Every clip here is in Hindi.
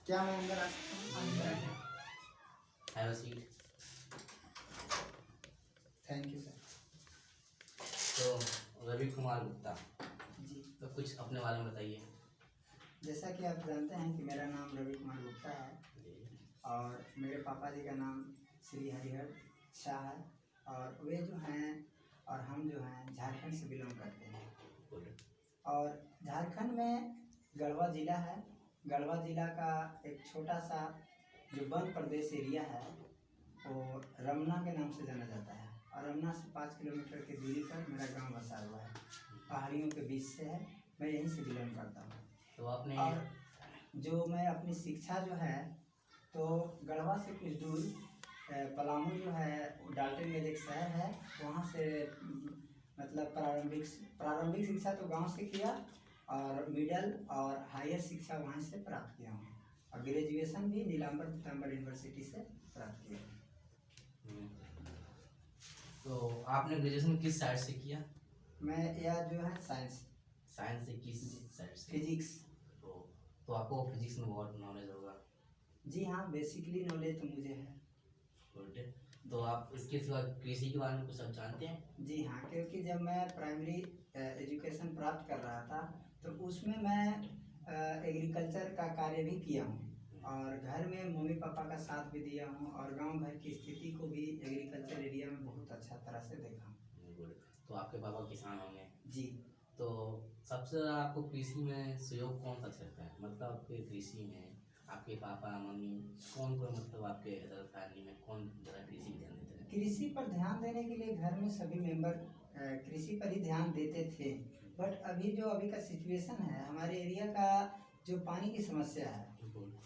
क्या मैं अंदर आ सकता हूँ? अंदर आइए। Have a seat. Thank you sir. तो रवि कुमार गुप्ता, जी, तो कुछ अपने बारे में बताइए। जैसा कि आप जानते हैं कि मेरा नाम रवि कुमार गुप्ता है और मेरे पापा जी का नाम श्री हरिहर शाह है और वे जो हैं और हम जो हैं झारखंड से बिलोंग करते हैं। और झारखंड में गढ़वा ज़िला है। गढ़वा ज़िला का एक छोटा सा जो वन प्रदेश एरिया है वो रमना के नाम से जाना जाता है और रमना से 5 किलोमीटर की दूरी पर मेरा गांव बसा हुआ है। पहाड़ियों के बीच से है, मैं यहीं से बिलोंग करता हूँ। तो आपने और जो मैं अपनी शिक्षा जो है तो गढ़वा से कुछ दूर पलामू जो है डाल्टनगंज एक शहर है, वहाँ से मतलब प्रारंभिक शिक्षा तो गांव से किया और मिडल और हायर शिक्षा वहाँ से प्राप्त किया हूँ और ग्रेजुएशन भी नीलांबर पीताम्बर यूनिवर्सिटी से प्राप्त किया। तो आपने ग्रेजुएशन किस साइड से किया? मैं यह जो है साइंस साइंस से किस साइड से? फिजिक्स। तो आपको फिजिक्स में बहुत नॉलेज होगा। जी हाँ, बेसिकली नॉलेज तो मुझे है। गुड। तो आप इसके सिवा कृषि के बारे में कुछ आप जानते हैं? जी हाँ, क्योंकि जब मैं प्राइमरी एजुकेशन प्राप्त कर रहा था तो उसमें मैं एग्रीकल्चर का कार्य भी किया हूँ और घर में मम्मी पापा का साथ भी दिया हूँ और गांव भर की स्थिति को भी एग्रीकल्चर एरिया में बहुत अच्छा तरह से देखा हूँ। गुड। तो आपके पापा किसान होंगे। जी। तो सबसे ज़्यादा आपको कृषि में सहयोग कौन सा अच्छा लगता है? मतलब आपके कृषि में आपके पापा मम्मी कौन मतलब आपके इधर फैमिली में कौन ज़्यादा कृषि में ध्यान देते हैं? कृषि पर ध्यान देने के लिए घर में सभी मेंबर कृषि पर ही ध्यान देते थे, बट अभी का सिचुएशन है हमारे एरिया का जो पानी की समस्या है,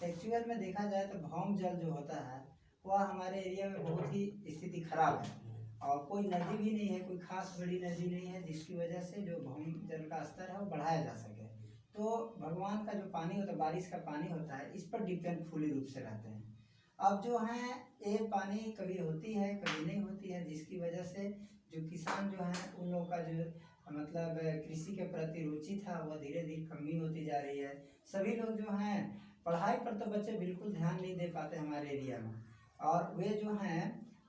एक्चुअल में देखा जाए तो भौम जल जो होता है वह हमारे एरिया में बहुत ही स्थिति खराब है और कोई नदी भी नहीं है, कोई खास बड़ी नदी नहीं है जिसकी वजह से जो भौम जल का स्तर है वो बढ़ाया जा सके। तो भगवान का जो पानी होता है, बारिश का पानी होता है, इस पर डिपेंड फुली रूप से रहते हैं। अब जो है ये पानी कभी होती है कभी नहीं होती है, जिसकी वजह से जो किसान जो हैं उन लोगों का जो मतलब कृषि के प्रति रुचि था वह धीरे धीरे कमी होती जा रही है। सभी लोग जो हैं पढ़ाई पर तो बच्चे बिल्कुल ध्यान नहीं दे पाते हमारे एरिया में और वे जो हैं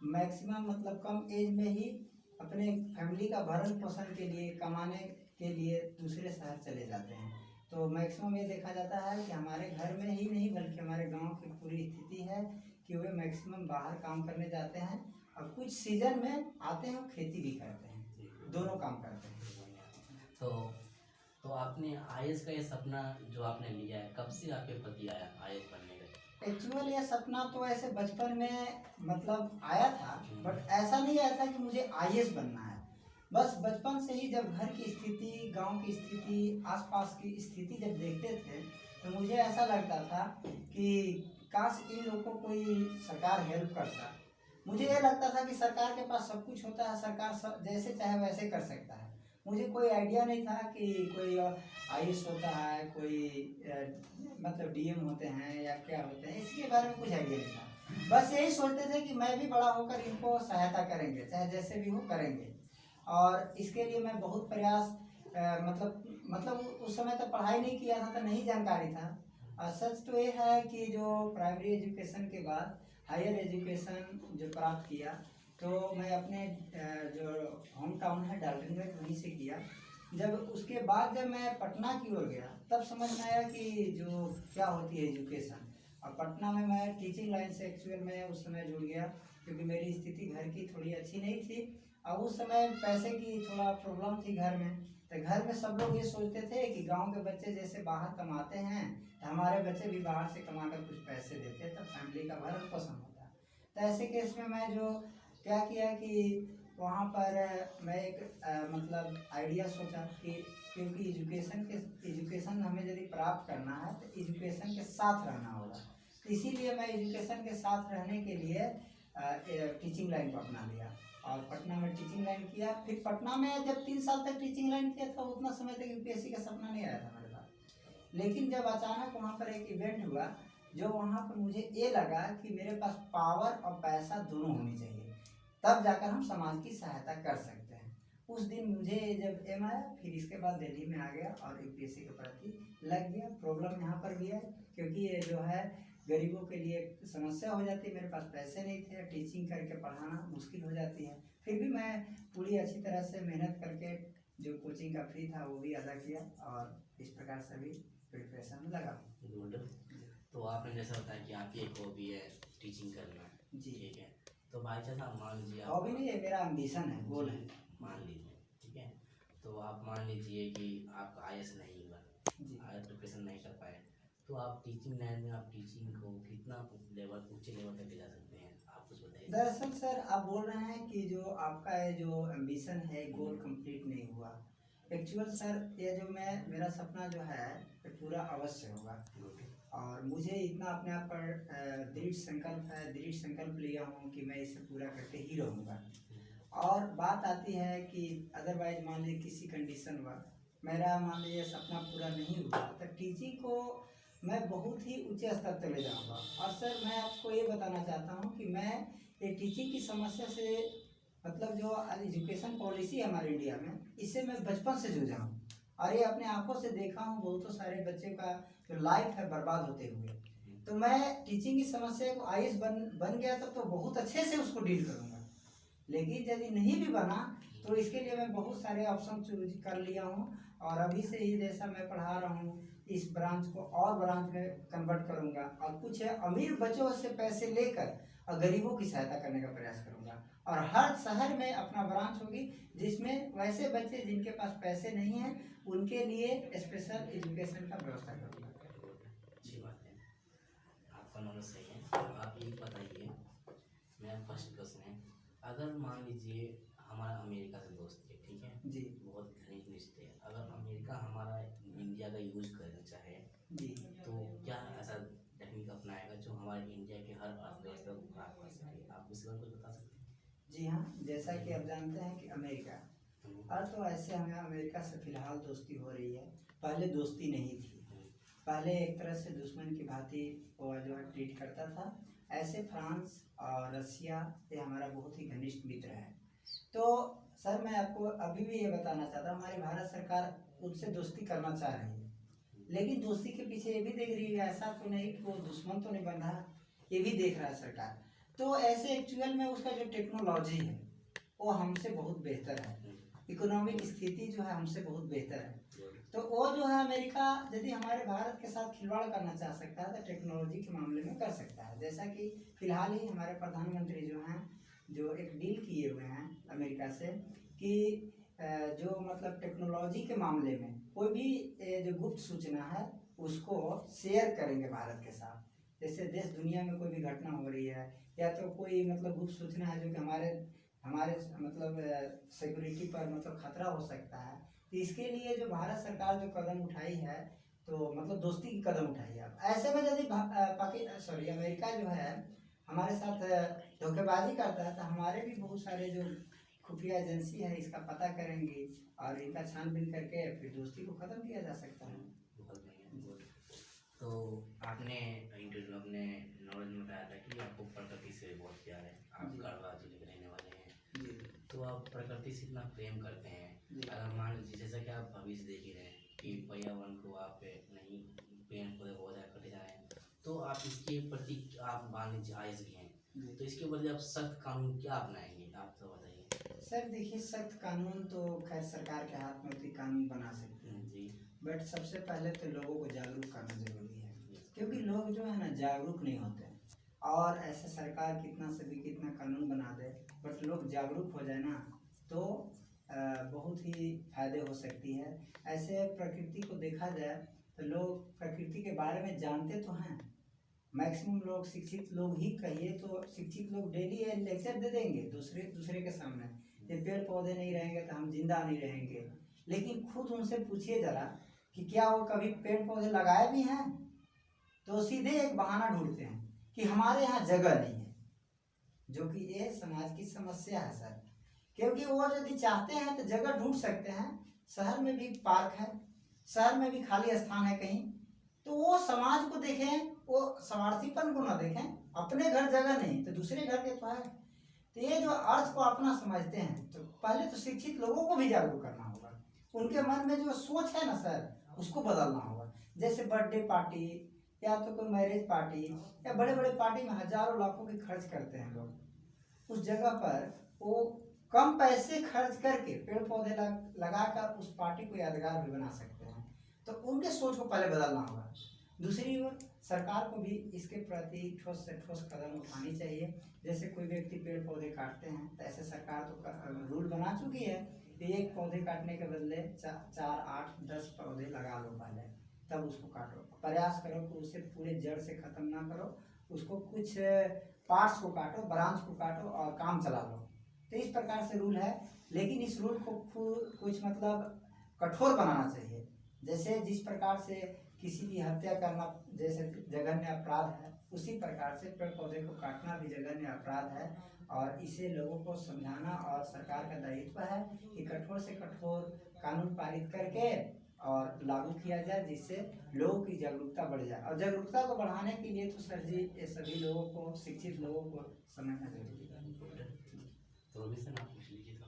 मैक्सिमम मतलब कम एज में ही अपने फैमिली का भरण पोषण के लिए कमाने के लिए दूसरे शहर चले जाते हैं। तो मैक्सिमम ये देखा जाता है कि हमारे घर में ही नहीं बल्कि हमारे गांव की पूरी स्थिति है कि वे मैक्सिमम बाहर काम करने जाते हैं और कुछ सीजन में आते हैं और खेती भी करते हैं, दोनों काम करते हैं। तो आपने आईएएस का ये सपना जो आपने लिया है कब से आपके प्रति आया आईएएस बनने का? एक्चुअल ये सपना तो ऐसे बचपन में मतलब आया था, बट ऐसा नहीं आया था कि मुझे आईएएस बनना है। बस बचपन से ही जब घर की स्थिति, गांव की स्थिति, आसपास की स्थिति जब देखते थे तो मुझे ऐसा लगता था कि काश इन लोगों को कोई सरकार हेल्प करता। मुझे ये लगता था कि सरकार के पास सब कुछ होता है, सरकार जैसे चाहे वैसे कर सकता है। मुझे कोई आइडिया नहीं था कि कोई आईएएस होता है, कोई मतलब डीएम होते हैं या क्या होते हैं, इसके बारे में कुछ आइडिया नहीं था। बस यही सोचते थे कि मैं भी बड़ा होकर इनको सहायता करेंगे, चाहे जैसे भी हो करेंगे। और इसके लिए मैं बहुत प्रयास मतलब उस समय तो पढ़ाई नहीं किया था तो नहीं जानकारी था। सच तो ये है कि जो प्राइमरी एजुकेशन के बाद हायर एजुकेशन जो प्राप्त किया तो मैं अपने जो होम टाउन है डाल्टनगंज वहीं से किया। जब उसके बाद जब मैं पटना की ओर गया तब समझ में आया कि जो क्या होती है एजुकेशन। और पटना में मैं टीचिंग लाइन से एक्चुअल में उस समय जुड़ गया क्योंकि मेरी स्थिति घर की थोड़ी अच्छी नहीं थी और उस समय पैसे की थोड़ा प्रॉब्लम थी घर में। तो घर में सब लोग ये सोचते थे कि गांव के बच्चे जैसे बाहर कमाते हैं तो हमारे बच्चे भी बाहर से कमाकर कुछ पैसे देते हैं, तब फैमिली का भरण पोषण होता है। तो ऐसे केस में मैं जो क्या किया कि वहाँ पर मैं एक मतलब आइडिया सोचा कि क्योंकि एजुकेशन हमें यदि प्राप्त करना है तो एजुकेशन के साथ रहना होगा, तो इसीलिए मैं एजुकेशन के साथ रहने के लिए टीचिंग लाइन को अपना लिया और पटना में टीचिंग लाइन किया। फिर पटना में जब 3 साल तक टीचिंग लाइन किया था उतना समय तक यूपीएससी का सपना नहीं आया था मेरे पास। लेकिन जब अचानक वहाँ पर एक इवेंट हुआ जो वहाँ पर मुझे ये लगा कि मेरे पास पावर और पैसा दोनों होनी चाहिए, तब जाकर हम समाज की सहायता कर सकते हैं। उस दिन मुझे जब एम आया, फिर इसके बाद दिल्ली में आ गया और यूपीएससी के प्रति लग गया। प्रॉब्लम यहाँ पर भी है क्योंकि ये जो है गरीबों के लिए समस्या हो जाती है। मेरे पास पैसे नहीं थे, टीचिंग करके पढ़ाना मुश्किल हो जाती है। फिर भी मैं पूरी अच्छी तरह से मेहनत करके जो कोचिंग का फी था वो भी अदा किया और इस प्रकार से भी प्रिपरेशन में लगा। गुड। तो आपने जैसा बताया कि आपकी एक हॉबी है टीचिंग करना, जी। ठीक है। तो बाई चांस आप मान लीजिए हॉबी नहीं है, मेरा एम्बिशन है, गोल है। मान लीजिए, ठीक है। तो आप मान लीजिए कि आपका आईएएस नहीं हुआ, जी। आईएएस प्रिपरेशन नहीं कर पाए, तो आप टीचिंग लाइन में आप टीचिंग को कितना लेवल ऊंचे लेवल तक ले जा सकते हैं, आप कुछ बताइए। दरअसल सर आप बोल रहे हैं कि जो आपका ये जो एम्बिशन है गोल कंप्लीट नहीं हुआ। एक्चुअल सर ये जो मेरा सपना जो है ये पूरा अवश्य होगा और मुझे इतना अपने आप पर दृढ़ संकल्प है, दृढ़ संकल्प लिया हूँ कि मैं इसे पूरा करके ही रहूँगा। और बात आती है कि अदरवाइज मान लीजिए किसी कंडीशन हुआ, मेरा मान लीजिए सपना पूरा नहीं हुआ, तो टीचिंग को मैं बहुत ही ऊंचे स्तर तक ले जाऊँगा। और सर मैं आपको ये बताना चाहता हूँ कि मैं ये टीचिंग की समस्या से मतलब जो एजुकेशन पॉलिसी है हमारे इंडिया में, इससे मैं बचपन से जूझा हूँ और ये अपने आंखों से देखा हूँ बहुतों सारे बच्चे का जो लाइफ है बर्बाद होते हुए। तो मैं टीचिंग की समस्या को आईएएस बन गया तो बहुत अच्छे से उसको डील करूँगा। लेकिन यदि नहीं भी बना तो इसके लिए मैं बहुत सारे ऑप्शन चूज कर लिया हूँ और अभी से ही जैसा मैं पढ़ा रहा हूँ इस ब्रांच को और ब्रांच में कन्वर्ट करूँगा और कुछ अमीर बच्चों से पैसे लेकर और गरीबों की सहायता करने का प्रयास करूँगा। और हर शहर में अपना ब्रांच होगी जिसमें वैसे बच्चे जिनके पास पैसे नहीं हैं उनके लिए स्पेशल एजुकेशन का व्यवस्था करूँगा। अच्छी बात है, आपका नॉलेज सही है। तो आप ये बताइए, मेरा फर्स्ट क्वेश्चन है, अगर मान लीजिए हमारा अमेरिका से दोस्त है, ठीक है जी। बहुत घनिष्ठ रिश्ते हैं, अगर अमेरिका हमारा इंडिया का यूज करना चाहे जी। तो क्या ऐसा टेक्निक अपनाएगा जो हमारे इंडिया के हर अर्थव्यवस्था को खराब कर सके, आप इस बारे में कुछ बता सकते हैं? जी हाँ, जैसा कि आप जानते हैं कि अमेरिका और तो ऐसे हमें अमेरिका से फिलहाल दोस्ती हो रही है, पहले दोस्ती नहीं थी। पहले एक तरह से दुश्मन की भांति वो जो है ट्रीट करता था। ऐसे फ्रांस और रसिया ये हमारा बहुत ही घनिष्ठ मित्र है। तो सर मैं आपको अभी भी ये बताना चाहता हूँ, हमारी भारत सरकार उनसे दोस्ती करना चाह रही है, लेकिन दोस्ती के पीछे ये भी देख रही है ऐसा तो नहीं कि वो दुश्मन तो नहीं बन रहा, ये भी देख रहा है सरकार। तो ऐसे एक्चुअल में उसका जो टेक्नोलॉजी है वो हमसे बहुत बेहतर है, इकोनॉमिक स्थिति जो है हमसे बहुत बेहतर है। तो वो जो है अमेरिका यदि हमारे भारत के साथ खिलवाड़ करना चाह सकता है तो टेक्नोलॉजी के मामले में कर सकता है। जैसा कि फिलहाल ही हमारे प्रधानमंत्री जो हैं जो एक डील किए हुए हैं अमेरिका से कि जो मतलब टेक्नोलॉजी के मामले में कोई भी जो गुप्त सूचना है उसको शेयर करेंगे भारत के साथ। जैसे देश दुनिया में कोई भी घटना हो रही है या तो कोई मतलब गुप्त सूचना है जो कि हमारे मतलब सिक्योरिटी पर मतलब खतरा हो सकता है, तो इसके लिए जो भारत सरकार जो कदम उठाई है तो मतलब दोस्ती की कदम उठाई है। ऐसे में यदि अमेरिका जो है हमारे साथ धोखेबाजी करता है तो हमारे भी बहुत सारे जो खुफिया एजेंसी है इसका पता करेंगे और इनका छानबीन करके फिर दोस्ती को खत्म किया जा सकता है। बहुत बढ़िया। तो आपने इंटरव्यू अपने नॉलेज में बताया था कि आपको प्रकृति से बहुत प्यार है, आप गढ़वा जिले के रहने वाले हैं जी। तो आप प्रकृति से इतना प्रेम करते हैं, अगर मान लीजिए जैसा कि आप भविष्य देख ही रहे हैं कि पर्यावरण को आप नहीं पेड़ पौधे बहुत ज़्यादा कटे जा रहे हैं, तो आप इसके प्रति आप मान लीजिए आइज भी हैं तो इसके प्रति आप सख्त कानून क्या अपनाएंगे, आप तो बताइए। सर देखिए सख्त कानून तो खैर सरकार के हाथ में होती, कानून बना सकते हैं जी, बट सबसे पहले तो लोगों को जागरूक करना जरूरी है क्योंकि लोग जो है ना जागरूक नहीं होते हैं। और ऐसे सरकार कितना से भी कितना कानून बना दे बट लोग जागरूक हो जाए ना तो बहुत ही फायदे हो सकती है। ऐसे प्रकृति को देखा जाए तो लोग प्रकृति के बारे में जानते तो हैं, मैक्सिमम लोग शिक्षित लोग ही कहिए तो शिक्षित लोग डेली लेक्चर दे देंगे दूसरे के सामने, ये पेड़ पौधे नहीं रहेंगे तो हम जिंदा नहीं रहेंगे। लेकिन खुद उनसे पूछिए जरा कि क्या वो कभी पेड़ पौधे लगाए भी हैं, तो सीधे एक बहाना ढूंढते हैं कि हमारे यहाँ जगह नहीं है, जो कि ये समाज की समस्या है सर। क्योंकि वो यदि चाहते हैं तो जगह ढूंढ सकते हैं, शहर में भी पार्क है, शहर में भी खाली स्थान है कहीं, तो वो समाज को देखें, वो स्वार्थीपन को ना देखें, अपने घर जगह नहीं तो दूसरे घर के तो है। तो ये जो अर्थ को अपना समझते हैं, तो पहले तो शिक्षित लोगों को भी जागरूक करना होगा। उनके मन में जो सोच है ना सर, उसको बदलना होगा। जैसे बर्थडे पार्टी या तो कोई मैरिज पार्टी या बड़े बड़े पार्टी में हजारों लाखों की खर्च करते हैं लोग, उस जगह पर वो कम पैसे खर्च करके पेड़ पौधे लगाकर उस पार्टी को यादगार भी बना सकते हैं। तो उनके सोच को पहले बदलना होगा। दूसरी ओर सरकार को भी इसके प्रति ठोस से ठोस कदम उठानी चाहिए। जैसे कोई व्यक्ति पेड़ पौधे काटते हैं, तो ऐसे सरकार तो रूल बना चुकी है कि एक पौधे काटने के बदले 4, 8, 10 पौधे लगा लो पहले, तब उसको काटो। प्रयास करो कि उसे पूरे जड़ से खत्म ना करो, उसको कुछ पार्ट्स को काटो, ब्रांच को काटो और काम चला लो। तो इस प्रकार से रूल है, लेकिन इस रूल को कुछ मतलब कठोर बनाना चाहिए। जैसे जिस प्रकार से किसी की हत्या करना जैसे जघन्य अपराध है, उसी प्रकार से पेड़ पौधे को काटना भी जघन्य अपराध है। और इसे लोगों को समझाना और सरकार का दायित्व है कि कठोर से कठोर कानून पारित करके और लागू किया जाए, जिससे लोगों की जागरूकता बढ़ जाए। और जागरूकता को बढ़ाने के लिए तो सर जी ये सभी लोगों को, शिक्षित लोगों को समझना जरूरी है। तो रवि सर आप पूछ लीजिए।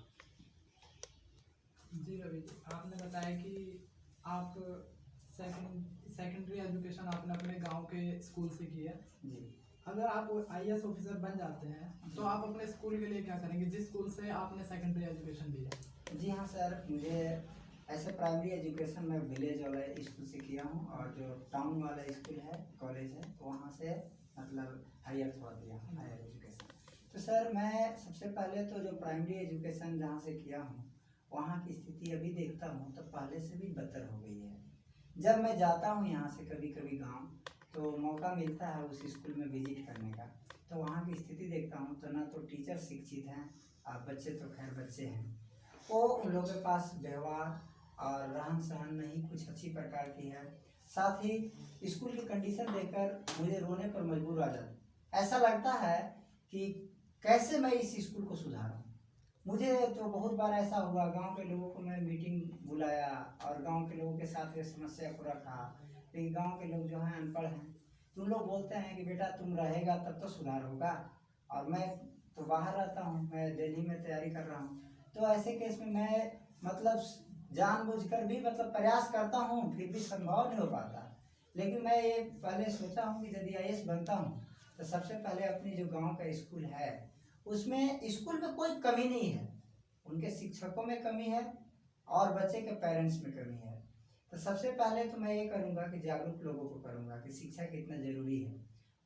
जी रवि जी, आपने बताया कि आप सेकेंडरी एजुकेशन आपने अपने गांव के स्कूल से की है जी। अगर आप आईएएस ऑफिसर बन जाते हैं तो आप अपने स्कूल के लिए क्या करेंगे, जिस स्कूल से आपने सेकेंडरी एजुकेशन ली है? जी हाँ सर, मुझे ऐसे प्राइमरी एजुकेशन मैं विलेज वाला स्कूल से किया हूँ, और जो टाउन वाला स्कूल है, कॉलेज है, वहाँ से मतलब हायर थोड़ा दिया, हायर एजुकेशन। तो सर मैं सबसे पहले तो जो प्राइमरी एजुकेशन जहाँ से किया हूँ, वहाँ की स्थिति अभी देखता हूँ तो पहले से भी बदतर हो गई है। जब मैं जाता हूँ यहाँ से कभी कभी गाँव, तो मौका मिलता है उस स्कूल में विजिट करने का, तो वहाँ की स्थिति देखता हूँ तो ना तो टीचर शिक्षित हैं और बच्चे तो खैर बच्चे हैं, वो उन लोगों के पास व्यवहार और रहन सहन नहीं कुछ अच्छी प्रकार की है। साथ ही स्कूल की कंडीशन देखकर मुझे रोने पर मजबूर आ जाता। ऐसा लगता है कि कैसे मैं इस स्कूल को सुधारूं। मुझे तो बहुत बार ऐसा हुआ, गांव के लोगों को मैं मीटिंग बुलाया और गांव के लोगों के साथ ये समस्या को रखा, लेकिन गांव के लोग जो हैं अनपढ़ हैं, तो लोग बोलते हैं कि बेटा तुम रहेगा तब तो सुधार होगा, और मैं तो बाहर रहता हूँ, मैं दिल्ली में तैयारी कर रहा हूँ। तो ऐसे केस में मैं मतलब जानबूझकर भी मतलब प्रयास करता हूँ, फिर भी संभव नहीं हो पाता। लेकिन मैं ये पहले सोचा हूँ कि यदि आईएएस बनता हूँ तो सबसे पहले अपनी जो गांव का स्कूल है, उसमें स्कूल में कोई कमी नहीं है, उनके शिक्षकों में कमी है और बच्चे के पेरेंट्स में कमी है। तो सबसे पहले तो मैं ये करूँगा कि जागरूक लोगों को करूँगा कि शिक्षा कितना ज़रूरी है,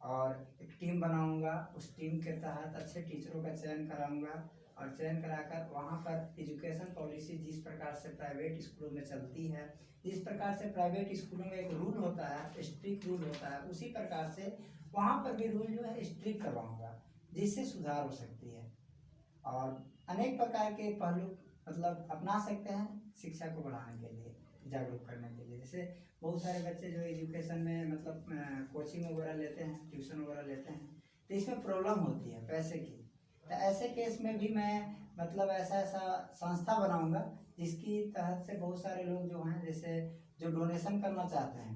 और एक टीम बनाऊँगा, उस टीम के तहत अच्छे टीचरों का चयन कराऊँगा, और चयन कराकर वहाँ पर एजुकेशन पॉलिसी जिस प्रकार से प्राइवेट स्कूलों में चलती है, जिस प्रकार से प्राइवेट स्कूलों में एक रूल होता है, स्ट्रिक्ट रूल होता है, उसी प्रकार से वहाँ पर भी रूल जो है स्ट्रिक्ट करवाऊँगा, जिससे सुधार हो सकती है। और अनेक प्रकार के पहलू मतलब अपना सकते हैं शिक्षा को बढ़ाने के लिए, जागरूक करने के लिए। जैसे बहुत सारे बच्चे जो एजुकेशन में मतलब कोचिंग वगैरह लेते हैं, ट्यूशन वगैरह लेते हैं, तो इसमें प्रॉब्लम होती है पैसे की। तो ऐसे केस में भी मैं मतलब ऐसा संस्था बनाऊंगा जिसकी तहत से बहुत सारे लोग जो हैं, जैसे जो डोनेशन करना चाहते हैं,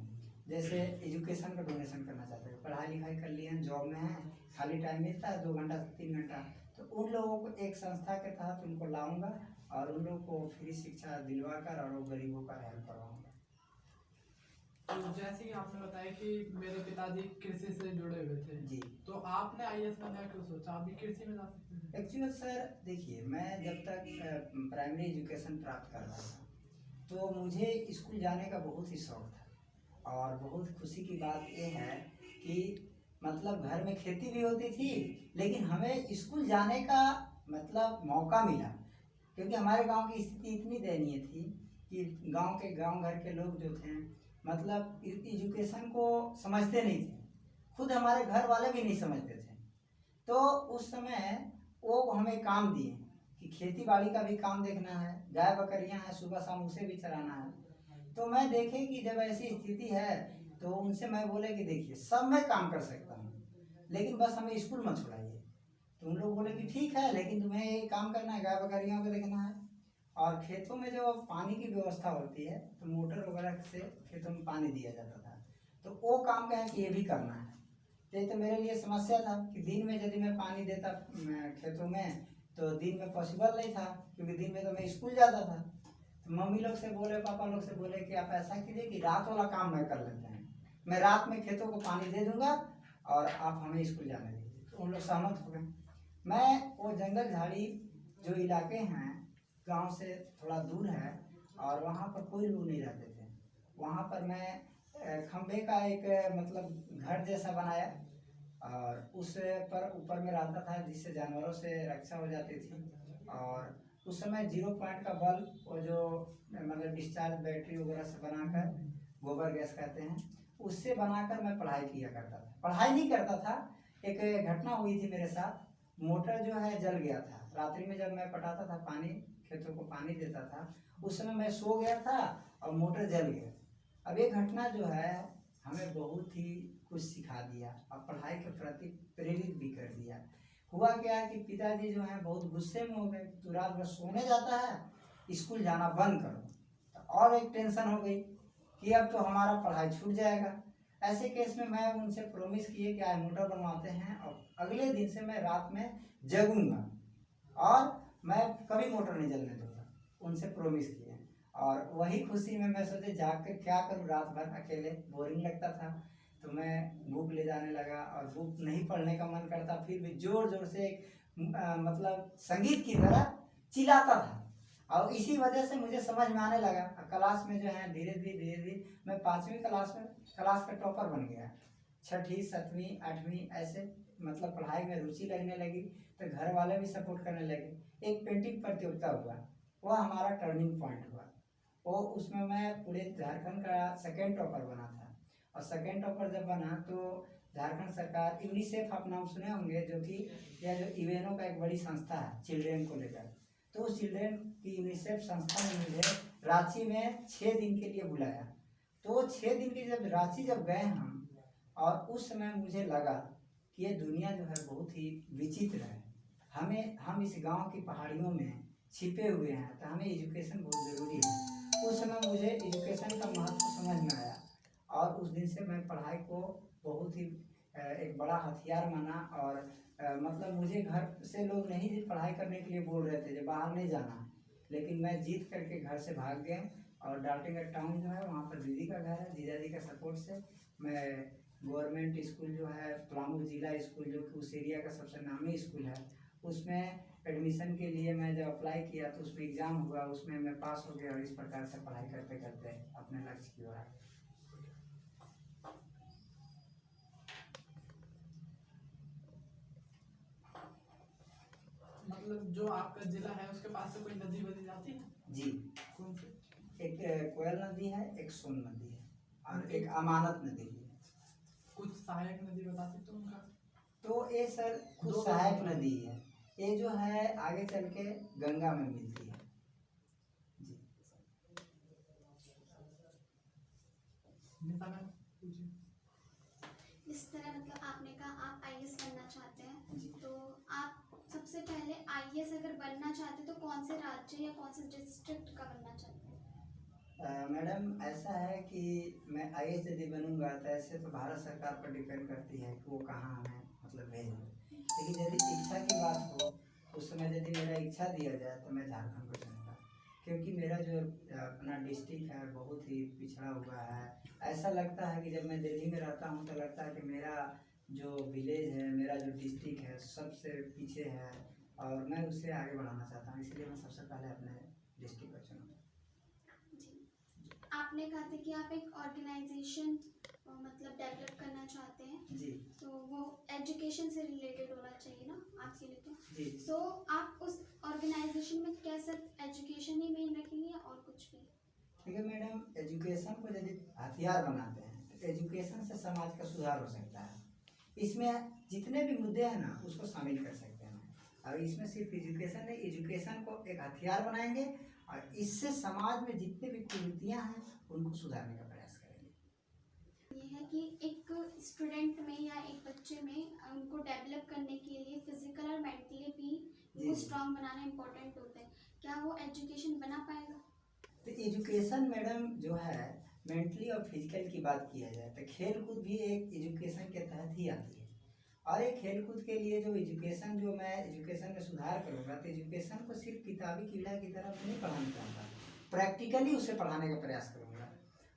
जैसे एजुकेशन का डोनेशन करना चाहते हैं, पढ़ाई लिखाई कर लिए हैं, जॉब में हैं, खाली टाइम मिलता है 2 घंटा 3 घंटा, तो उन लोगों को एक संस्था के तहत उनको लाऊंगा और उन लोगों को फ्री शिक्षा दिलवा कर और वो गरीबों का हेल्प करवाऊंगा। तो जैसे कि आपने बताया कि मेरे पिताजी कृषि से जुड़े हुए थे जी, तो आपने आईएएस बनने का क्यों सोचा, आप भी कृषि में जा सकते थे? एक्चुअली सर देखिए, मैं जब तक प्राइमरी एजुकेशन प्राप्त कर रहा था तो मुझे स्कूल जाने का बहुत ही शौक था, और बहुत खुशी की बात यह है कि मतलब घर में खेती भी होती थी, लेकिन हमें स्कूल जाने का मतलब मौका मिला, क्योंकि हमारे गांव की स्थिति इतनी दयनीय थी कि गांव घर के लोग जो थे मतलब एजुकेशन को समझते नहीं थे, खुद हमारे घर वाले भी नहीं समझते थे। तो उस समय वो हमें काम दिए कि खेती बाड़ी का भी काम देखना है, गाय बकरियां हैं, सुबह शाम उसे भी चराना है। तो मैं देखे कि जब ऐसी स्थिति है तो उनसे मैं बोले कि देखिए सब मैं काम कर सकता हूँ, लेकिन बस हमें स्कूल मत छोड़ाइए। तो उन लोग बोले कि ठीक है, लेकिन तुम्हें ये काम करना है, गाय बकरियों को देखना है, और खेतों में जो पानी की व्यवस्था होती है तो मोटर वगैरह से खेतों में पानी दिया जाता था, तो वो काम क्या है कि ये भी करना है। ये तो मेरे लिए समस्या था कि दिन में यदि मैं पानी देता खेतों में तो दिन में पॉसिबल नहीं था, क्योंकि दिन में तो मैं स्कूल जाता था। तो मम्मी लोग से बोले, पापा लोग से बोले कि आप ऐसा कीजिए कि रात वाला काम मैं कर लेते हैं, मैं रात में खेतों को पानी दे दूंगा और आप हमें स्कूल जाने दीजिए। तो उन लोग सहमत हो गए। मैं वो जंगल झाड़ी जो इलाके हैं गांव से थोड़ा दूर है और वहाँ पर कोई लोग नहीं रहते थे, वहाँ पर मैं खंभे का एक मतलब घर जैसा बनाया और उस पर ऊपर में रहता था, जिससे जानवरों से रक्षा हो जाती थी। और उस समय 0 पॉइंट का बल्ब, वो जो मतलब डिस्चार्ज बैटरी वगैरह से बनाकर, गोबर गैस कहते हैं, उससे बनाकर मैं पढ़ाई किया करता था। पढ़ाई नहीं करता था, एक घटना हुई थी मेरे साथ। मोटर जो है जल गया था रात्रि में, जब मैं पटाता था पानी, खेतों को पानी देता था, उस समय मैं सो गया था और मोटर जल गया। अब ये घटना जो है हमें बहुत ही कुछ सिखा दिया और पढ़ाई के प्रति प्रेरित भी कर दिया। हुआ क्या कि पिताजी जो है बहुत गुस्से में हो गए, तू रात भर सोने जाता है, स्कूल जाना बंद करो। तो और एक टेंशन हो गई कि अब तो हमारा पढ़ाई छूट जाएगा। ऐसे केस में मैं उनसे प्रॉमिस किए कि आज मोटर बनवाते हैं और अगले दिन से मैं रात में जगूंगा और मैं कभी मोटर नहीं जलने दूंगा, उनसे प्रॉमिस किए। और वही खुशी में मैं सोचे जाग कर क्या करूँ, रात भर अकेले बोरिंग लगता था, तो मैं बुक ले जाने लगा और बुक नहीं पढ़ने का मन करता, फिर भी जोर जोर से मतलब संगीत की तरह चिल्लाता था। और इसी वजह से मुझे समझ में आने लगा। क्लास में जो है धीरे धीरे मैं 5वीं क्लास में क्लास का टॉपर बन गया। 6ठी 7वीं 8वीं ऐसे मतलब पढ़ाई में रुचि लगने लगी, तो घर वाले भी सपोर्ट करने लगे। एक पेंटिंग प्रतियोगिता हुआ, वह हमारा टर्निंग पॉइंट हुआ। वो उसमें मैं पूरे झारखंड का 2nd टॉपर बना था। और 2nd टॉपर जब बना तो झारखंड सरकार, यूनिसेफ आप नाम सुने होंगे, जो कि यह जो यूएनओ का एक बड़ी संस्था है चिल्ड्रेन को लेकर, तो उस चिल्ड्रेन की यूनिसेफ संस्था ने मुझे रांची में 6 दिन के लिए बुलाया। तो 6 दिन की जब रांची जब गए हम, और उस समय मुझे लगा कि ये दुनिया जो है बहुत ही विचित्र है। हम इस गांव की पहाड़ियों में छिपे हुए हैं, तो हमें एजुकेशन बहुत ज़रूरी है। उस समय मुझे एजुकेशन का महत्व समझ में आया और उस दिन से मैं पढ़ाई को बहुत ही एक बड़ा हथियार माना। और मतलब मुझे घर से लोग नहीं पढ़ाई करने के लिए बोल रहे थे, जो बाहर नहीं जाना, लेकिन मैं जीत करके घर से भाग गया। और डाल्टनगंज टाउन जो है वहाँ पर दीदी का घर है, जीजा जी का सपोर्ट से मैं गवर्नमेंट स्कूल जो है पलामू जिला स्कूल, जो कि उस एरिया का सबसे नामी स्कूल है, उसमें एडमिशन के लिए मैं जब अप्लाई किया तो उसमें एग्ज़ाम हुआ, उसमें मैं पास हो गया। और इस प्रकार से पढ़ाई करते करते अपने लक्ष्य की ओर आए। मतलब जो आपका जिला है उसके पास से कोई नदी वदी जाती है? जी, कौन सी? एक कोयल नदी है, एक सोन नदी है और एक अमानत नदी है। कुछ सहायक नदी बता सकते हो उनका? तो ये सर खुद दो सहायक नदी। नदी है, ये जो है आगे चल के गंगा में मिलती है। जी, निशा मैम पूछिए। इस तरह मतलब आपने कहा आप आईएएस बनना चाहते हैं, जी। तो आप सबसे पहले आईएएस अगर बनना चाहते तो कौन से राज्य या कौन से डिस्ट्रिक्ट का बनना चाहते हैं? मैडम ऐसा है कि मैं आईएएस यदि बनूंगा तो ऐसे तो भारत सरकार पर डिपेंड करती है कि वो कहाँ हमें मतलब भेजें, लेकिन यदि इच्छा की बात हो उस समय यदि मेरा इच्छा दिया जाए तो मैं झारखंड को चुनूंगा, क्योंकि मेरा जो अपना डिस्ट्रिक्ट है बहुत ही पिछड़ा हुआ है। ऐसा लगता है कि जब मैं दिल्ली में रहता हूँ तो लगता है कि मेरा जो विलेज है, मेरा जो डिस्ट्रिक्ट है सबसे पीछे है और मैं उससे आगे बढ़ाना चाहता हूँ, इसलिए मैं सबसे पहले अपने डिस्ट्रिक्ट को चुनूँगा। जी, आपने कहा था कि आप एक ऑर्गेनाइजेशन मतलब डेवलप करना चाहते हैं, जी तो वो एजुकेशन से रिलेटेड होना चाहिए ना आपके लिए तो। जी। सो आप उस ऑर्गेनाइजेशन में क्या सिर्फ एजुकेशन ही मेन रखेंगे या और कुछ भी? देखिए मैडम, एजुकेशन को यदि हथियार बनाते हैं तो एजुकेशन से समाज का सुधार हो सकता है। इसमें जितने भी मुद्दे हैं ना उसको शामिल कर सकते हैं। और इसमें सिर्फ एजुकेशन नहीं, एजुकेशन को एक हथियार बनाएंगे और इससे समाज में जितने भी कुरीतियाँ हैं उनको सुधारने का प्रयास करेंगे। ये है कि एक स्टूडेंट में या एक बच्चे में उनको डेवलप करने के लिए फिजिकल और मेंटली भी वो जी। स्ट्रांग बनाना इम्पोर्टेंट होता है। क्या वो एजुकेशन बना पाएगा? तो एजुकेशन मैडम जो है मेंटली और फिजिकल की बात किया जाए तो खेल कूद भी एक एजुकेशन के तहत ही आती है। और एक खेल कूद के लिए जो एजुकेशन, जो मैं एजुकेशन में सुधार करूँगा, तो एजुकेशन को सिर्फ किताबी कीड़ा की तरह मैं नहीं पढ़ाना चाहता, प्रैक्टिकली उसे पढ़ाने का प्रयास करूँगा।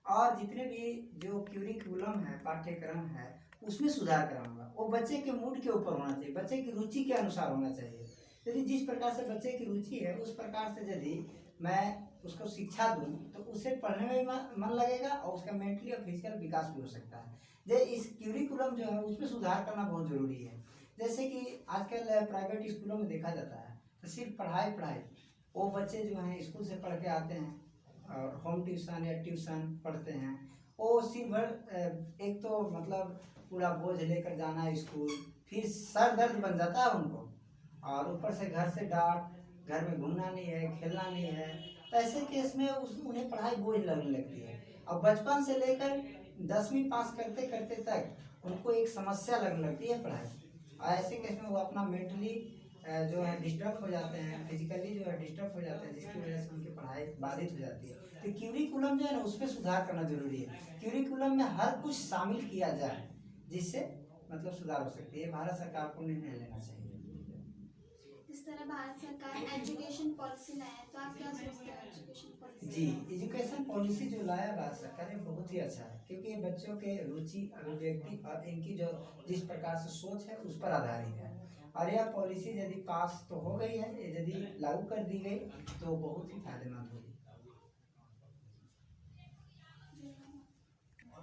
और जितने भी जो क्यूरिकुलम है, पाठ्यक्रम है, उसमें सुधार कराऊंगा। वो बच्चे के मूड के ऊपर होना चाहिए, बच्चे की रुचि के अनुसार होना चाहिए। यदि जिस प्रकार से बच्चे की रुचि है उस प्रकार से यदि मैं उसको शिक्षा दूँ तो उसे पढ़ने में भी मन लगेगा और उसका मेंटली और फिजिकल विकास भी हो सकता है। जैसे इस क्यूरिकुलम जो है उसमें सुधार करना बहुत ज़रूरी है। जैसे कि आजकल प्राइवेट स्कूलों में देखा जाता है तो सिर्फ पढ़ाई पढ़ाई, वो बच्चे जो हैं स्कूल से पढ़ के आते हैं और होम ट्यूशन या ट्यूशन पढ़ते हैं, वो सिर्फ एक तो मतलब पूरा बोझ लेकर जाना स्कूल, फिर सर दर्द बन जाता है उनको, और ऊपर से घर से डांट, घर में घूमना नहीं है, खेलना नहीं है। तो ऐसे केस में उन्हें पढ़ाई बोझ लगने लगती है। और बचपन से लेकर 10वीं पास करते करते तक उनको एक समस्या लगने लगती है पढ़ाई। और ऐसे केस में वो अपना मेंटली जो है डिस्टर्ब हो जाते हैं, फिजिकली जो है डिस्टर्ब हो जाते हैं, जिसकी वजह से उनकी पढ़ाई बाधित हो जाती है। तो क्यूरिकुलम जो है ना, उस पर सुधार करना जरूरी है। क्यूरिकुलम में हर कुछ शामिल किया जाए जिससे मतलब सुधार हो सकती है। भारत सरकार को निर्णय लेना चाहिए। जिस तरह भारत सरकार एजुकेशन पॉलिसी लाया है, तो आप क्या सोचते हैं एजुकेशन पॉलिसी? जी, एजुकेशन पॉलिसी जो लाया भारत सरकार ने बहुत ही अच्छा है, क्योंकि ये बच्चों के रुचि, अभिव्यक्ति और इनकी जो जिस प्रकार से सोच है उस पर आधारित है। और यह पॉलिसी यदि पास तो हो गई है, यदि लागू कर दी गई तो बहुत ही फायदेमंद होगी।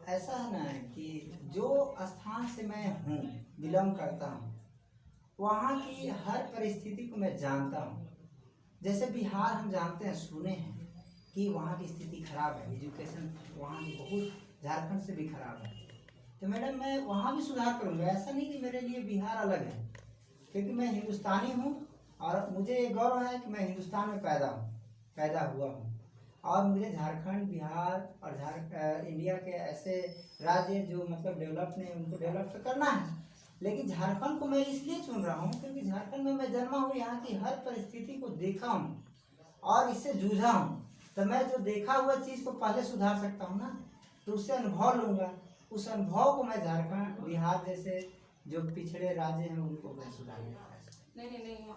ऐसा है ना कि जो स्थान से मैं हूँ, बिलोंग करता हूँ, वहाँ की हर परिस्थिति को मैं जानता हूँ। जैसे बिहार हम जानते हैं, सुने हैं कि वहाँ की स्थिति खराब है, एजुकेशन वहाँ की बहुत झारखंड से भी खराब है। तो मैडम मैं वहाँ भी सुधार करूँगा। ऐसा नहीं कि मेरे लिए बिहार अलग है, क्योंकि मैं हिंदुस्तानी हूँ और मुझे ये गौरव है कि मैं हिंदुस्तान में पैदा हुआ हूँ। और मुझे झारखंड, बिहार और इंडिया के ऐसे राज्य जो मतलब डेवलप नहीं, उनको डेवलप तो करना है। लेकिन झारखंड को मैं इसलिए चुन रहा हूँ क्योंकि झारखंड में मैं जन्मा हूँ, यहाँ की हर परिस्थिति को देखा हूँ और इससे जूझा हूँ। तो मैं जो देखा हुआ चीज़ को पहले सुधार सकता हूँ ना, तो उससे अनुभव लूँगा। उस अनुभव को मैं झारखंड, बिहार जैसे जो पिछड़े राज्य हैं उनको मैं सुधारूंगा। नहीं,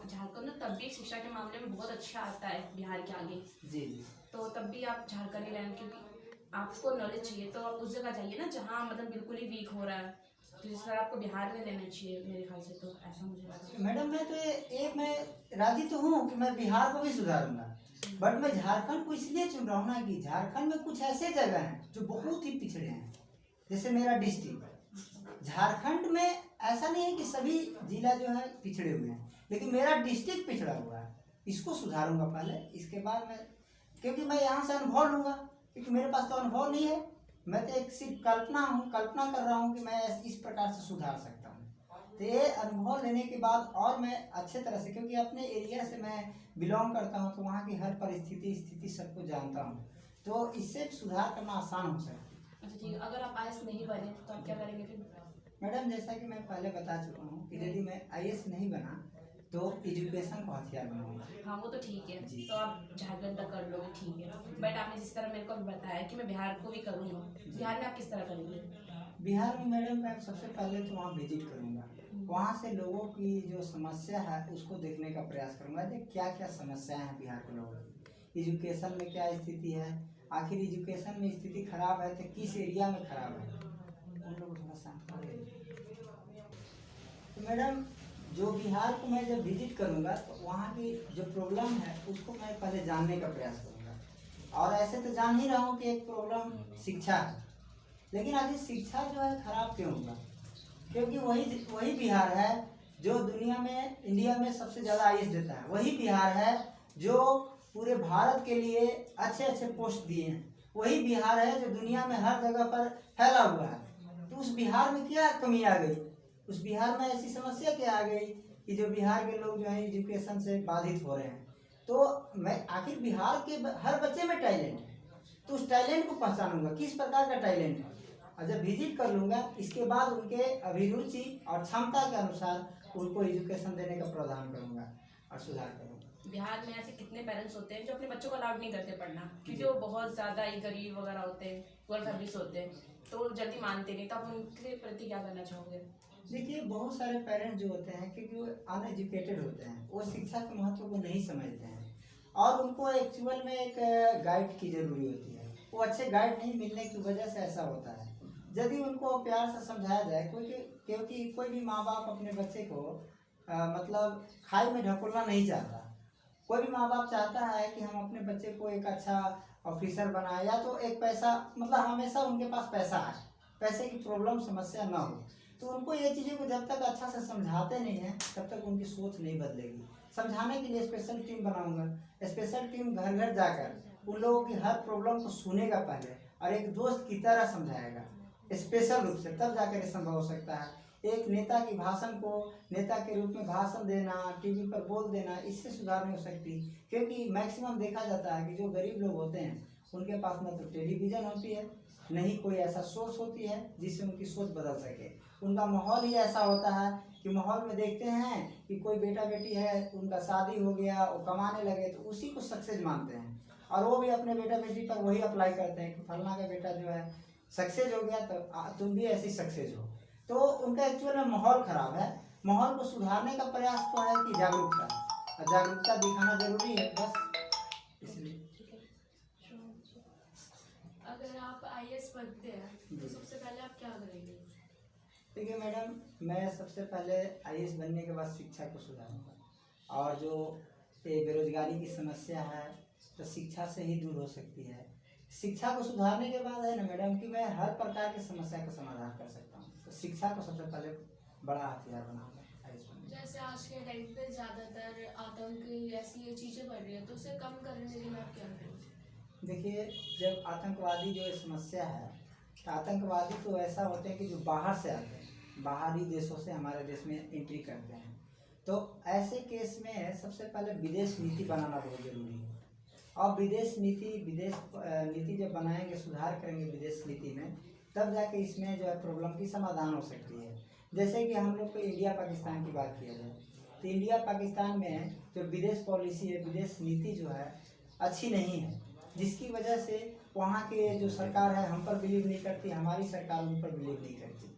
झारखंड ना तब भी शिक्षा के मामले में बहुत अच्छा आता है बिहार के आगे। जी जी। तो तब भी आप झारखंड ही रहें, क्योंकि आपको नॉलेज चाहिए तो आप उस जगह जाइए ना जहाँ मतलब बिल्कुल ही वीक हो रहा है। तो इस तरह आपको बिहार में लेना चाहिए मेरे ख्याल से, तो ऐसा मुझे लगता है। मैडम मैं तो मैं राजी तो हूँ कि मैं बिहार को भी सुधारूंगा, बट मैं झारखंड को इसलिए चुन रहा हूँ ना कि झारखंड में कुछ ऐसे जगह हैं जो बहुत ही पिछड़े हैं। जैसे मेरा डिस्ट्रिक्ट झारखंड में, ऐसा नहीं है कि सभी जिला जो है पिछड़े हुए हैं, लेकिन मेरा डिस्ट्रिक्ट पिछड़ा हुआ है। इसको सुधारूंगा पहले, इसके बाद मैं, क्योंकि मैं यहाँ से अनुभव लूँगा, क्योंकि मेरे पास तो अनुभव नहीं है। मैं तो एक सिर्फ कल्पना कर रहा हूँ कि मैं इस प्रकार से सुधार सकता हूँ। तो ये अनुभव लेने के बाद और मैं अच्छे तरह से, क्योंकि अपने एरिया से मैं बिलोंग करता हूँ, तो वहाँ की हर स्थिति सबको जानता हूँ, तो इससे सुधार करना आसान हो सकता है। अच्छा ठीक है, अगर आप IAS नहीं बने तो आप क्या करेंगे फिर? मैडम जैसा कि मैं पहले बता चुका हूँ कि यदि मैं IAS नहीं बना तो एजुकेशन को हथियार बनाऊंगा। हाँ वो तो ठीक है, जी। तो आप झारखंड तक कर लोगे, ठीक है। बट आपने जिस तरह मेरे को अभी बताया कि मैं बिहार को भी करूँगा, बिहार में आप किस तरह करेंगे? बिहार में मैडम मैं सबसे पहले तो वहाँ विजिट करूँगा, वहाँ से लोगों की जो समस्या है उसको देखने का प्रयास करूँगा। देख क्या क्या समस्याएं हैं बिहार के लोगों की, एजुकेशन में क्या स्थिति है, आखिर एजुकेशन में स्थिति खराब है तो किस एरिया में खराब है, उन लोगों को थोड़ा शांत करें। तो मैडम जो बिहार को मैं जब विजिट करूँगा तो वहाँ की जो प्रॉब्लम है उसको मैं पहले जानने का प्रयास करूँगा। और ऐसे तो जान ही रहा हूँ कि एक प्रॉब्लम शिक्षा है, लेकिन आखिर शिक्षा जो है खराब क्यों होगा? क्योंकि वही बिहार है जो इंडिया में सबसे ज़्यादा IAS देता है। वही बिहार है जो पूरे भारत के लिए अच्छे अच्छे पोस्ट दिए हैं। वही बिहार है जो दुनिया में हर जगह पर फैला हुआ है। तो उस बिहार में क्या कमी आ गई? उस बिहार में ऐसी समस्या क्या आ गई कि जो बिहार के लोग जो है एजुकेशन से बाधित हो रहे हैं? तो मैं आखिर बिहार के हर बच्चे में टैलेंट है, तो उस टैलेंट को पहचानूंगा किस प्रकार का टैलेंट है, और जब विजिट कर लूँगा इसके बाद उनके अभिरुचि और क्षमता के अनुसार उनको एजुकेशन देने का प्रावधान करूँगा और सुधार करूँगा। बिहार में ऐसे कितने पेरेंट्स होते हैं जो अपने बच्चों को अलाउड नहीं करते पढ़ना, क्योंकि वो बहुत ज़्यादा ही गरीब वगैरह होते हैं, पुअर फैमिली से होते हैं तो वो जल्दी मानते नहीं, तो आप उनके प्रति क्या करना चाहोगे? देखिए बहुत सारे पेरेंट्स जो होते हैं क्योंकि वो अनएजुकेटेड होते हैं, वो शिक्षा के महत्व को नहीं समझते हैं और उनको एक्चुअल में एक गाइड की जरूरी होती है। वो अच्छे गाइड नहीं मिलने की वजह से ऐसा होता है। यदि उनको प्यार से समझाया जाए, क्योंकि कोई भी माँ बाप अपने बच्चे को मतलब खाई में ढकोलना नहीं चाहता। कोई भी माँ बाप चाहता है कि हम अपने बच्चे को एक अच्छा ऑफिसर बनाए, या तो एक पैसा मतलब हमेशा उनके पास पैसा आए, पैसे की प्रॉब्लम समस्या ना हो। तो उनको ये चीज़ों को जब तक अच्छा से समझाते नहीं हैं तब तक उनकी सोच नहीं बदलेगी। समझाने के लिए स्पेशल टीम बनाऊंगा, स्पेशल टीम घर घर जाकर उन लोगों की हर प्रॉब्लम को सुनेगा पहले और एक दोस्त की तरह समझाएगा स्पेशल रूप से, तब जाकर ये संभव हो सकता है। एक नेता की भाषण को नेता के रूप में भाषण देना, टीवी पर बोल देना, इससे सुधार नहीं हो सकती। क्योंकि मैक्सिमम देखा जाता है कि जो गरीब लोग होते हैं उनके पास न तो टेलीविज़न होती है, नहीं कोई ऐसा सोर्स होती है जिससे उनकी सोच बदल सके। उनका माहौल ही ऐसा होता है कि माहौल में देखते हैं कि कोई बेटा बेटी है, उनका शादी हो गया, वो कमाने लगे, तो उसी को सक्सेस मानते हैं और वो भी अपने बेटा बेटी पर वही अप्लाई करते हैं कि फलना का बेटा जो है सक्सेस हो गया तो तुम भी ऐसी सक्सेस हो। तो उनका एक्चुअल में माहौल खराब है। माहौल को सुधारने का प्रयास तो है कि जागरूकता, और जागरूकता दिखाना जरूरी है बस, इसलिए। अगर आप आईएएस बनते हैं तो सबसे पहले आप क्या करेंगे? देखिए मैडम, मैं सबसे पहले आईएएस बनने के बाद शिक्षा को सुधारूंगा और जो ये बेरोजगारी की समस्या है तो शिक्षा से ही दूर हो सकती है। शिक्षा को सुधारने के बाद है ना मैडम कि मैं हर प्रकार की समस्या का समाधान कर सकता हूँ। तो शिक्षा को सबसे पहले बड़ा हथियार बनाऊंगा आईएएस बनने के बाद। जैसे आज के टाइम पे ज़्यादातर आतंक ऐसी ये चीज़ें बढ़ रही है, तो उसे कम करने के लिए आप क्या करेंगे? देखिए जब आतंकवादी जो ये समस्या है, तो आतंकवादी तो ऐसा होते हैं कि जो बाहर से आते हैं, बाहरी देशों से हमारे देश में एंट्री करते हैं। तो ऐसे केस में सबसे पहले विदेश नीति बनाना बहुत जरूरी है। और विदेश नीति जब बनाएंगे, सुधार करेंगे विदेश नीति में, तब जाके इसमें जो है प्रॉब्लम की समाधान हो सकती है। जैसे कि हम लोग को इंडिया पाकिस्तान की बात किया जाए तो इंडिया पाकिस्तान में जो विदेश पॉलिसी है, विदेश नीति जो है अच्छी नहीं है, जिसकी वजह से वहाँ के जो सरकार है हम पर बिलीव नहीं करती, हमारी सरकार उन पर बिलीव नहीं करती।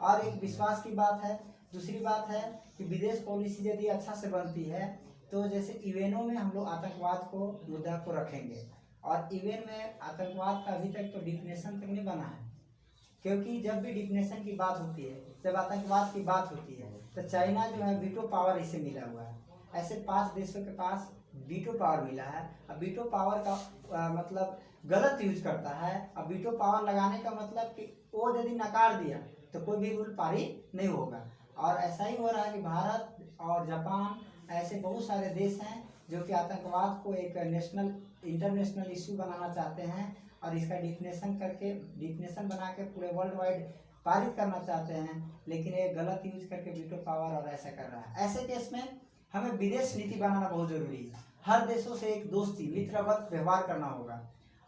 और एक विश्वास की बात है। दूसरी बात है कि विदेश पॉलिसी यदि अच्छा से बनती है तो जैसे यूएनओ में हम लोग आतंकवाद को मुद्दा को रखेंगे, और यूएन में आतंकवाद का अभी तक तो डिफिनेशन तक नहीं बना है। क्योंकि जब भी डिफिनेशन की बात होती है, जब आतंकवाद की बात होती है, तो चाइना जो है वीटो पावर इसे मिला हुआ है। ऐसे 5 देशों के पास वीटो पावर मिला है। अब वीटो पावर का मतलब गलत यूज करता है। अब वीटो पावर लगाने का मतलब कि वो यदि नकार दिया तो कोई भी रूल पारी नहीं होगा। और ऐसा ही हो रहा है कि भारत और जापान ऐसे बहुत सारे देश हैं जो कि आतंकवाद को एक इंटरनेशनल इश्यू बनाना चाहते हैं और इसका डिफिनेशन बना के पूरे वर्ल्ड वाइड पारित करना चाहते हैं, लेकिन ये गलत यूज करके वीटो पावर और ऐसा कर रहा है। ऐसे केस में हमें विदेश नीति बनाना बहुत जरूरी है। हर देशों से एक दोस्ती मित्रवत व्यवहार करना होगा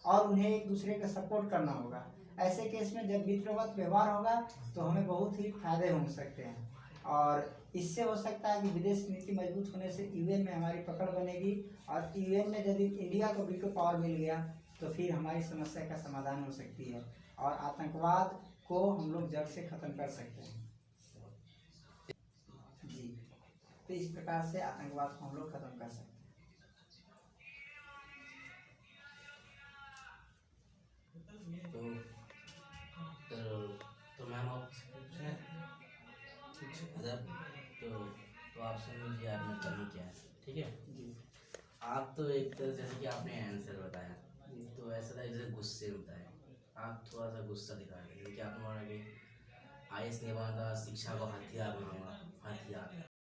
और उन्हें एक दूसरे का सपोर्ट करना होगा। ऐसे केस में जब मित्रवत व्यवहार होगा तो हमें बहुत ही फायदे हो सकते हैं और इससे हो सकता है कि विदेश नीति मजबूत होने से यूएन में हमारी पकड़ बनेगी और यूएन में यदि इंडिया को वीटो पावर मिल गया तो फिर हमारी समस्या का समाधान हो सकती है और आतंकवाद को हम लोग जड़ से खत्म कर सकते हैं। जी, तो इस प्रकार से आतंकवाद को हम लोग खत्म कर सकते हैं। तो मैम आप तो आप सुन लीजिए आपने करनी क्या है, ठीक है। जी आप तो एक तरह जैसे कि आपने आंसर बताया, जी तो ऐसा था जैसे गुस्से होता है, आप थोड़ा सा गुस्सा दिखा रहे हैं कि आपने बोला कि आईएएस नहीं बना था, शिक्षा को हथियार बनाऊंगा।